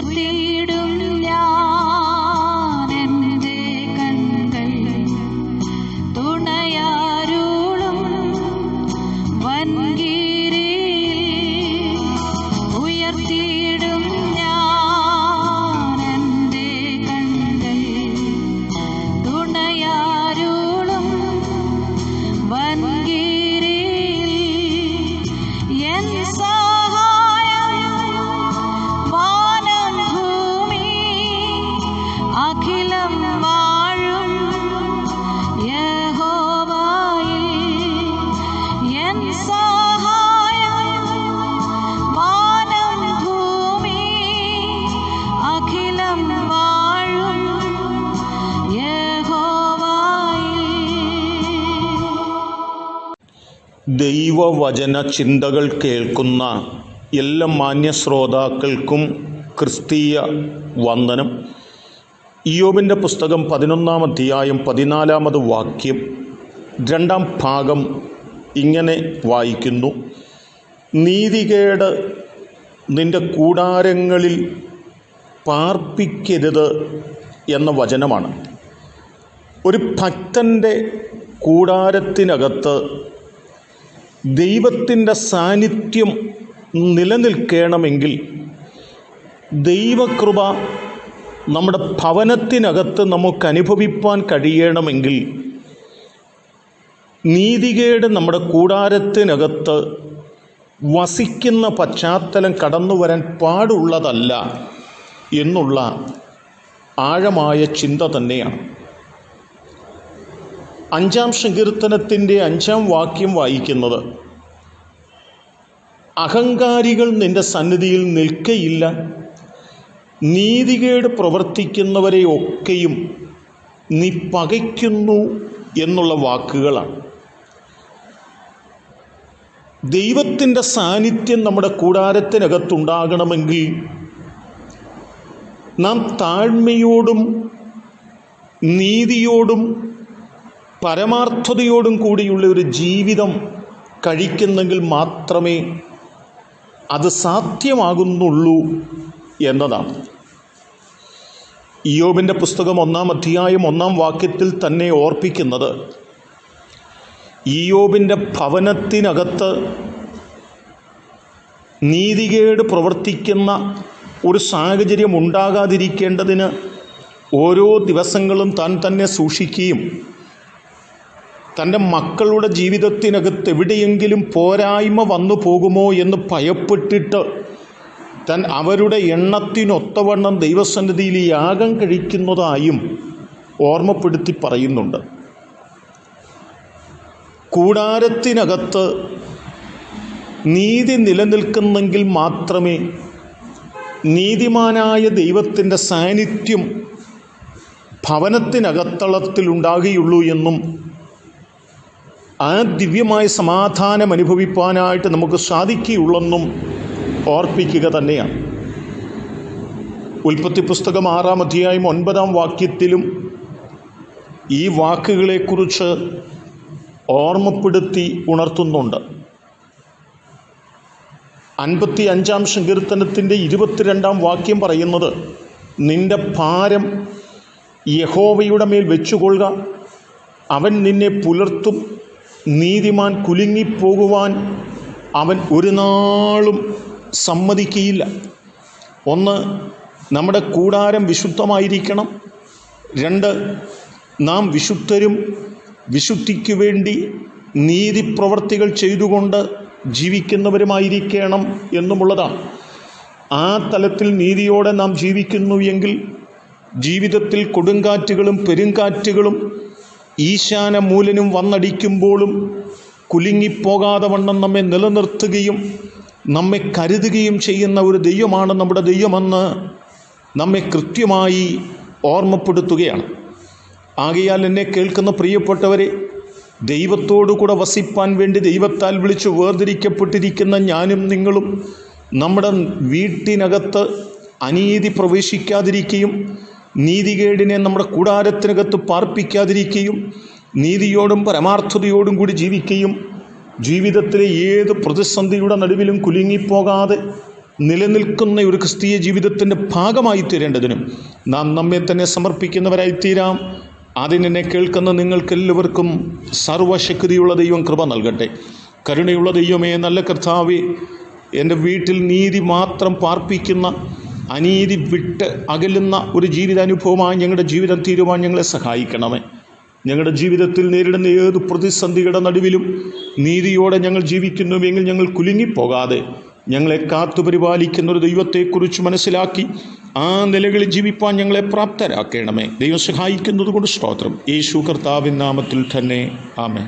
ഉയർത്തിയിടും ഞാൻ എൻ്റെ കണ്ണുകൾ തുണയാരുളും വൻകീരിയിൽ. ഉയർത്തിയിടും ഞാൻ എൻ്റെ കണ്ണുകൾ തുണയാരുളും വൻകീരിയിൽ. എൻ അഖിലം വാഴും യഹോവയിൽ. എൻ സഹായം വാനം ഭൂമി അഖിലം വാഴും യഹോവയിൽ. ദൈവവചന ചിന്തകൾ കേൾക്കുന്ന എല്ലാ മാന്യ ശ്രോതാക്കൾക്കും ക്രിസ്തീയ വന്ദനം. ഇയ്യോബിൻ്റെ പുസ്തകം 11-ാം അധ്യായം 14-ാമത് വാക്യം 2-ാം ഭാഗം ഇങ്ങനെ വായിക്കുന്നു: നീതികേട് നിന്റെ കൂടാരങ്ങളിൽ പാർപ്പിക്കരുത് എന്ന വചനമാണ്. ഒരു ഭക്തൻ്റെ കൂടാരത്തിനകത്ത് ദൈവത്തിൻ്റെ സാന്നിധ്യം നിലനിൽക്കണമെങ്കിൽ, ദൈവകൃപ നമ്മുടെ ഭവനത്തിനകത്ത് നമുക്ക് അനുഭവിപ്പാൻ കഴിയണമെങ്കിൽ, നീതികേട് നമ്മുടെ കൂടാരത്തിനകത്ത് വസിക്കുന്ന പശ്ചാത്തലം കടന്നു വരാൻ പാടുള്ളതല്ല എന്നുള്ള ആഴമായ ചിന്ത തന്നെയാണ്. 5-ാം സങ്കീർത്തനത്തിൻ്റെ 5-ാം വാക്യം വായിക്കുന്നത്: അഹങ്കാരികൾ നിന്റെ സന്നിധിയിൽ നിൽക്കയില്ല, നീതികേട് പ്രവർത്തിക്കുന്നവരെ ഒക്കെയും നീ പകയ്ക്കുന്നു എന്നുള്ള വാക്കുകളാണ്. ദൈവത്തിൻ്റെ സാന്നിധ്യം നമ്മുടെ കൂടാരത്തിനകത്തുണ്ടാകണമെങ്കിൽ നാം താഴ്മയോടും നീതിയോടും പരമാർത്ഥതയോടും കൂടിയുള്ള ഒരു ജീവിതം കഴിക്കുന്നെങ്കിൽ മാത്രമേ അത് സാധ്യമാകുന്നുള്ളൂ എന്നതാണ്. ഇയ്യോബിൻ്റെ പുസ്തകം 1-ാം അധ്യായം 1-ാം വാക്യത്തിൽ തന്നെ ഓർപ്പിക്കുന്നത്, ഇയ്യോബിൻ്റെ ഭവനത്തിനകത്ത് നീതികേട് പ്രവർത്തിക്കുന്ന ഒരു സാഹചര്യം ഉണ്ടാകാതിരിക്കേണ്ടതിന് ഓരോ ദിവസങ്ങളും താൻ തന്നെ സൂക്ഷിക്കുകയും തൻ്റെ മക്കളുടെ ജീവിതത്തിനകത്ത് എവിടെയെങ്കിലും പോരായ്മ വന്നു പോകുമോ എന്ന് ഭയപ്പെട്ടിട്ട് അവരുടെ എണ്ണത്തിനൊത്തവണ്ണം ദൈവസന്നിധിയിൽ യാഗം കഴിക്കുന്നതായും ഓർമ്മപ്പെടുത്തി പറയുന്നുണ്ട്. കൂടാരത്തിനകത്ത് നീതി നിലനിൽക്കുന്നെങ്കിൽ മാത്രമേ നീതിമാനായ ദൈവത്തിൻ്റെ സാന്നിധ്യം ഭവനത്തിനകത്തളത്തിലുണ്ടാകുകയുള്ളൂ എന്നും ആ ദിവ്യമായ സമാധാനം അനുഭവിപ്പാനായിട്ട് നമുക്ക് സാധിക്കുകയുള്ളെന്നും ഓർപ്പിക്കുക തന്നെയാണ്. ഉൽപ്പത്തി പുസ്തകം 6-ാം അധ്യായം 9-ാം വാക്യത്തിലും ഈ വാക്കുകളെക്കുറിച്ച് ഓർമ്മപ്പെടുത്തി ഉണർത്തുന്നുണ്ട്. 55-ാം സങ്കീർത്തനത്തിൻ്റെ 22-ാം വാക്യം പറയുന്നത്: നിന്റെ ഭാരം യഹോവയുടെ മേൽ വെച്ചുകൊള്ളുക, അവൻ നിന്നെ പുലർത്തും, നീതിമാൻ കുലുങ്ങിപ്പോകുവാൻ അവൻ ഒരു നാളും സമ്മതിക്കുകയില്ല. ഒന്ന്, നമ്മുടെ കൂടാരം വിശുദ്ധമായിരിക്കണം. 2, നാം വിശുദ്ധരും വിശുദ്ധിക്ക് വേണ്ടി നീതിപ്രവർത്തികൾ ചെയ്തുകൊണ്ട് ജീവിക്കുന്നവരുമായിരിക്കണം എന്നുമുള്ളതാണ്. ആ തലത്തിൽ നീതിയോടെ നാം ജീവിക്കുന്നു എങ്കിൽ ജീവിതത്തിൽ കൊടുങ്കാറ്റുകളും പെരുങ്കാറ്റുകളും ഈശാന മൂലനും വന്നടിക്കുമ്പോഴും കുലുങ്ങിപ്പോകാതെ വണ്ണം നമ്മെ നിലനിർത്തുകയും നമ്മെ കരുതുകയും ചെയ്യുന്ന ഒരു ദൈവമാണ് നമ്മുടെ ദൈവമെന്ന് നമ്മെ കൃത്യമായി ഓർമ്മപ്പെടുത്തുകയാണ്. ആകയാൽ എന്നെ കേൾക്കുന്ന പ്രിയപ്പെട്ടവരെ, ദൈവത്തോടു കൂടെ വസിപ്പാൻ വേണ്ടി ദൈവത്താൽ വിളിച്ചു വേർതിരിക്കപ്പെട്ടിരിക്കുന്ന ഞാനും നിങ്ങളും നമ്മുടെ വീട്ടിനകത്ത് അനീതി പ്രവേശിക്കാതിരിക്കുകയും നീതികേടിനെ നമ്മുടെ കൂടാരത്തിനകത്ത് പാർപ്പിക്കാതിരിക്കുകയും നീതിയോടും പരമാർത്ഥതയോടും കൂടി ജീവിക്കുകയും ജീവിതത്തിലെ ഏത് പ്രതിസന്ധിയുടെ നടുവിലും കുലുങ്ങിപ്പോകാതെ നിലനിൽക്കുന്ന ഒരു ക്രിസ്തീയ ജീവിതത്തിൻ്റെ ഭാഗമായി തീരേണ്ടതിനും നാം നമ്മെ തന്നെ സമർപ്പിക്കുന്നവരായി തീരാം. അതിനെ കേൾക്കുന്ന നിങ്ങൾക്കെല്ലാവർക്കും സർവശക്തിയുള്ള ദൈവം കൃപ നൽകട്ടെ. കരുണയുള്ള ദൈവമേ, നല്ല കർത്താവേ, എൻ്റെ വീട്ടിൽ നീതി മാത്രം പാർപ്പിക്കുന്ന, അനീതി വിട്ട് അകലുന്ന ഒരു ജീവിതാനുഭവമായി ഞങ്ങളുടെ ജീവിതം തീരുവാൻ ഞങ്ങളെ സഹായിക്കണമേ. ഞങ്ങളുടെ ജീവിതത്തിൽ നേരിടുന്ന ഏത് പ്രതിസന്ധിയുടെ നടുവിലും നീതിയോടെ ഞങ്ങൾ ജീവിക്കുന്നുവെങ്കിൽ ഞങ്ങൾ കുലുങ്ങിപ്പോകാതെ ഞങ്ങളെ കാത്തുപരിപാലിക്കുന്ന ഒരു ദൈവത്തെക്കുറിച്ച് മനസ്സിലാക്കി ആ നിലകളിൽ ജീവിപ്പാൻ ഞങ്ങളെ പ്രാപ്തരാക്കണമേ. ദൈവം സഹായിക്കുന്നത് കൊണ്ട് സ്തോത്രം. യേശു കർത്താവിൻ നാമത്തിൽ തന്നെ ആമേൻ.